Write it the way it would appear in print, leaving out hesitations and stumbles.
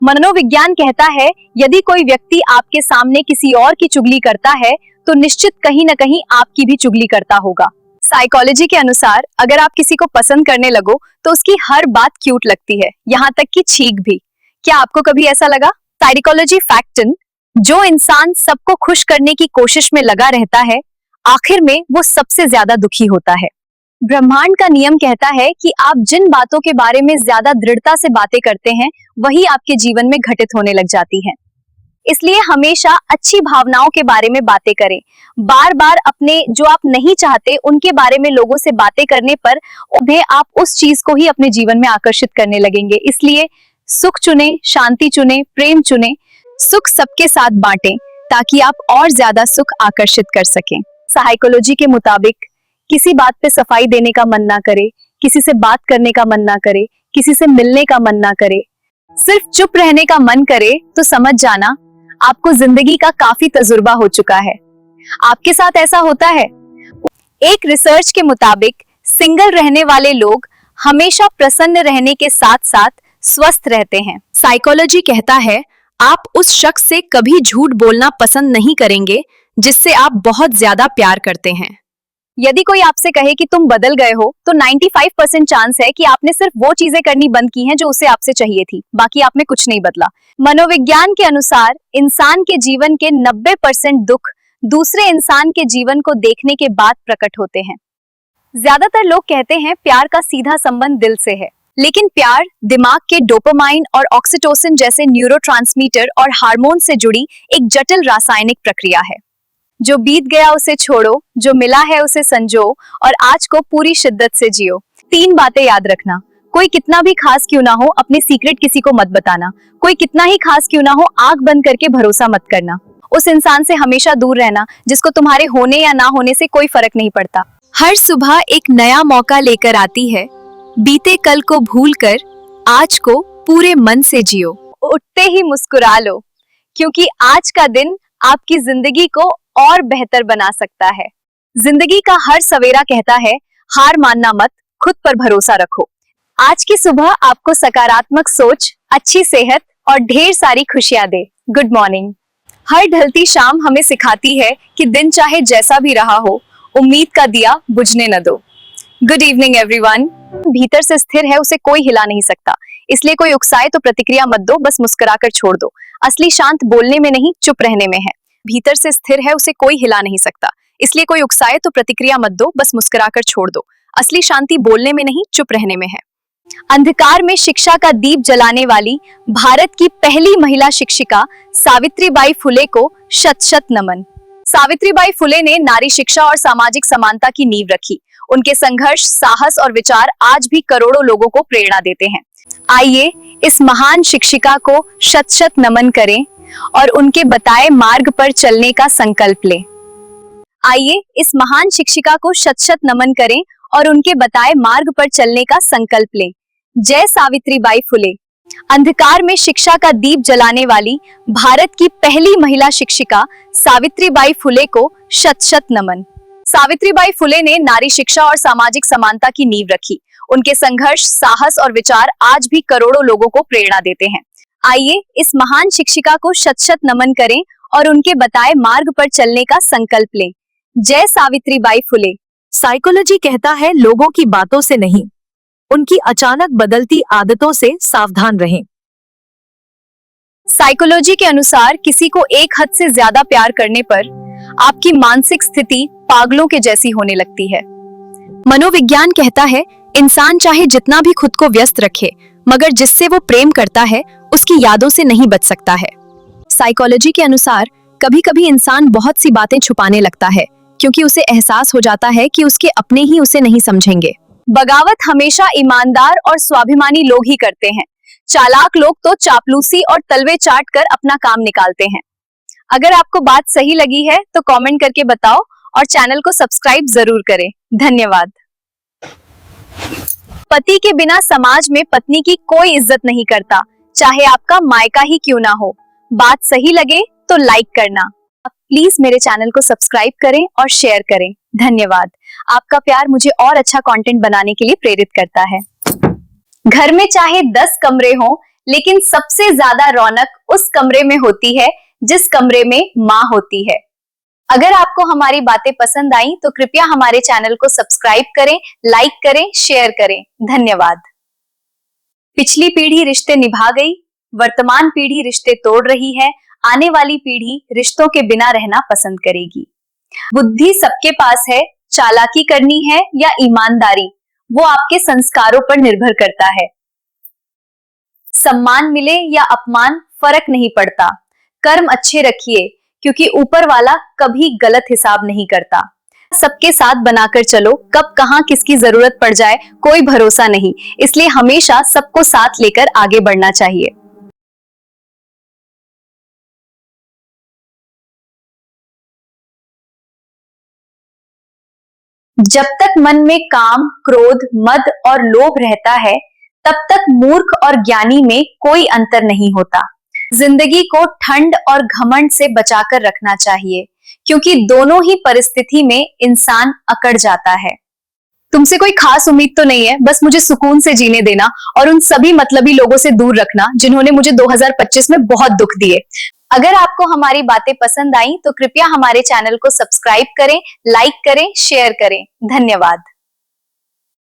मनोविज्ञान कहता है यदि कोई व्यक्ति आपके सामने किसी और की चुगली करता है तो निश्चित कहीं न कहीं आपकी भी चुगली करता होगा। साइकोलॉजी के अनुसार अगर आप किसी को पसंद करने लगो तो उसकी हर बात क्यूट लगती है, यहाँ तक कि छींक भी। क्या आपको कभी ऐसा लगा? साइकोलॉजी फैक्टन, जो इंसान सबको खुश करने की कोशिश में लगा रहता है, आखिर में वो सबसे ज्यादा दुखी होता है। ब्रह्मांड का नियम कहता है कि आप जिन बातों के बारे में ज्यादा दृढ़ता से बातें करते हैं वही आपके जीवन में घटित होने लग जाती हैं। इसलिए हमेशा अच्छी भावनाओं के बारे में बातें करें। बार बार अपने जो आप नहीं चाहते उनके बारे में लोगों से बातें करने पर उन्हें आप उस चीज को ही अपने जीवन में आकर्षित करने लगेंगे। इसलिए सुख चुने, शांति चुने, प्रेम चुने, सुख सबके साथ बांटें ताकि आप और ज्यादा सुख आकर्षित कर सकें। साइकोलॉजी के मुताबिक किसी बात पे सफाई देने का मन ना करे, किसी से बात करने का मन ना करे, किसी से मिलने का मन ना करे, सिर्फ चुप रहने का मन करे तो समझ जाना आपको जिंदगी का काफी तजुर्बा हो चुका है। आपके साथ ऐसा होता है? एक रिसर्च के मुताबिक सिंगल रहने वाले लोग हमेशा प्रसन्न रहने के साथ साथ स्वस्थ रहते हैं। साइकोलॉजी कहता है आप उस शख्स से कभी झूठ बोलना पसंद नहीं करेंगे जिससे आप बहुत ज्यादा प्यार करते हैं। यदि कोई आपसे कहे कि तुम बदल गए हो तो 95% चांस है कि आपने सिर्फ वो चीजें करनी बंद की हैं जो उसे आपसे चाहिए थी, बाकी आप में कुछ नहीं बदला। मनोविज्ञान के अनुसार इंसान के जीवन के 90% दुख दूसरे इंसान के जीवन को देखने के बाद प्रकट होते हैं। ज्यादातर लोग कहते हैं प्यार का सीधा संबंध दिल से है, लेकिन प्यार दिमाग के डोपामाइन और ऑक्सीटोसिन जैसे न्यूरोट्रांसमीटर और हार्मोन से जुड़ी एक जटिल रासायनिक प्रक्रिया है। जो बीत गया उसे छोड़ो, जो मिला है उसे संजो और आज को पूरी शिद्दत से जियो। 3 बातें याद रखना। कोई कितना भी खास क्यों ना हो अपने सीक्रेट किसी को मत बताना। कोई कितना ही खास क्यों ना हो आंख बंद करके भरोसा मत करना। उस इंसान से हमेशा दूर रहना जिसको तुम्हारे होने या ना होने से कोई फर्क नहीं पड़ता। हर सुबह एक नया मौका लेकर आती है, बीते कल को भूलकर आज को पूरे मन से जियो। उठते ही मुस्कुरा लो क्योंकि आज का दिन आपकी जिंदगी को और बेहतर बना सकता है। जिंदगी का हर सवेरा कहता है हार मानना मत, खुद पर भरोसा रखो। आज की सुबह आपको सकारात्मक सोच, अच्छी सेहत और ढेर सारी खुशियां दे। Good morning. हर ढलती शाम हमें सिखाती है कि दिन चाहे जैसा भी रहा हो, उम्मीद का दिया बुझने न दो। Good evening everyone. भीतर से स्थिर है उसे कोई हिला नहीं सकता, इसलिए कोई उकसाए तो प्रतिक्रिया मत दो, बस मुस्कुराकर छोड़ दो। असली शांत बोलने में नहीं, चुप रहने में है। भीतर से स्थिर है उसे कोई हिला नहीं सकता, इसलिए कोई उकसाए तो प्रतिक्रिया मत दो, बस मुस्कुराकर छोड़ दो। असली शांति बोलने में नहीं, चुप रहने में है। अंधकार में शिक्षा का दीप जलाने वाली भारत की पहली महिला शिक्षिका सावित्रीबाई फुले को शत शत नमन। सावित्रीबाई फुले ने नारी शिक्षा और सामाजिक समानता की नींव रखी। उनके संघर्ष, साहस और विचार आज भी करोड़ों लोगों को प्रेरणा देते हैं। आइए इस महान शिक्षिका को शत शत नमन करें और उनके बताए मार्ग पर चलने का संकल्प लें। आइए इस महान शिक्षिका को शत शत नमन करें और उनके बताए मार्ग पर चलने का संकल्प लें। जय सावित्रीबाई फुले। अंधकार में शिक्षा का दीप जलाने वाली भारत की पहली महिला शिक्षिका सावित्रीबाई फुले को शत शत नमन। सावित्रीबाई फुले ने नारी शिक्षा और सामाजिक समानता की नींव रखी। उनके संघर्ष, साहस और विचार आज भी करोड़ों लोगों को प्रेरणा देते हैं। आइए इस महान शिक्षिका को शत शत नमन करें और उनके बताए मार्ग पर चलने का संकल्प लें। जय सावित्रीबाई फुले। साइकोलॉजी कहता है लोगों की बातों से नहीं, उनकी अचानक बदलती आदतों से सावधान रहें। साइकोलॉजी के अनुसार किसी को एक हद से ज्यादा प्यार करने पर आपकी मानसिक स्थिति पागलों के जैसी होने लगती है। मनोविज्ञान कहता है इंसान चाहे जितना भी खुद को व्यस्त रखे, मगर जिससे वो प्रेम करता है उसकी यादों से नहीं बच सकता है। साइकोलॉजी के अनुसार कभी कभी इंसान बहुत सी बातें छुपाने लगता है क्योंकि उसे एहसास हो जाता है कि उसके अपने ही उसे नहीं समझेंगे। बगावत हमेशा ईमानदार और स्वाभिमानी लोग ही करते हैं। चालाक लोग तो चापलूसी और तलवे चाट कर अपना काम निकालते हैं। अगर आपको बात सही लगी है तो कमेंट करके बताओ और चैनल को सब्सक्राइब जरूर करें। धन्यवाद। पति के बिना समाज में पत्नी की कोई इज्जत नहीं करता, चाहे आपका मायका ही क्यों ना हो। बात सही लगे तो लाइक करना। प्लीज मेरे चैनल को सब्सक्राइब करें और शेयर करें। धन्यवाद। आपका प्यार मुझे और अच्छा कंटेंट बनाने के लिए प्रेरित करता है। घर में चाहे 10 कमरे हों, लेकिन सबसे ज्यादा रौनक उस कमरे में होती है जिस कमरे में माँ होती है। अगर आपको हमारी बातें पसंद आई तो कृपया हमारे चैनल को सब्सक्राइब करें, लाइक करें, शेयर करें। धन्यवाद। पिछली पीढ़ी रिश्ते निभा गई, वर्तमान पीढ़ी रिश्ते तोड़ रही है, आने वाली पीढ़ी रिश्तों के बिना रहना पसंद करेगी। बुद्धि सबके पास है, चालाकी करनी है या ईमानदारी, वो आपके संस्कारों पर निर्भर करता है। सम्मान मिले या अपमान फर्क नहीं पड़ता, कर्म अच्छे रखिए क्योंकि ऊपर वाला कभी गलत हिसाब नहीं करता। सबके साथ बनाकर चलो, कब कहां किसकी जरूरत पड़ जाए कोई भरोसा नहीं, इसलिए हमेशा सबको साथ लेकर आगे बढ़ना चाहिए। जब तक मन में काम, क्रोध, मद और लोभ रहता है, तब तक मूर्ख और ज्ञानी में कोई अंतर नहीं होता। जिंदगी को ठंड और घमंड से बचाकर रखना चाहिए, क्योंकि दोनों ही परिस्थिति में इंसान अकड़ जाता है। तुमसे कोई खास उम्मीद तो नहीं है, बस मुझे सुकून से जीने देना और उन सभी मतलबी लोगों से दूर रखना जिन्होंने मुझे 2025 में बहुत दुख दिए। अगर आपको हमारी बातें पसंद आई तो कृपया हमारे चैनल को सब्सक्राइब करें, लाइक करें, शेयर करें। धन्यवाद।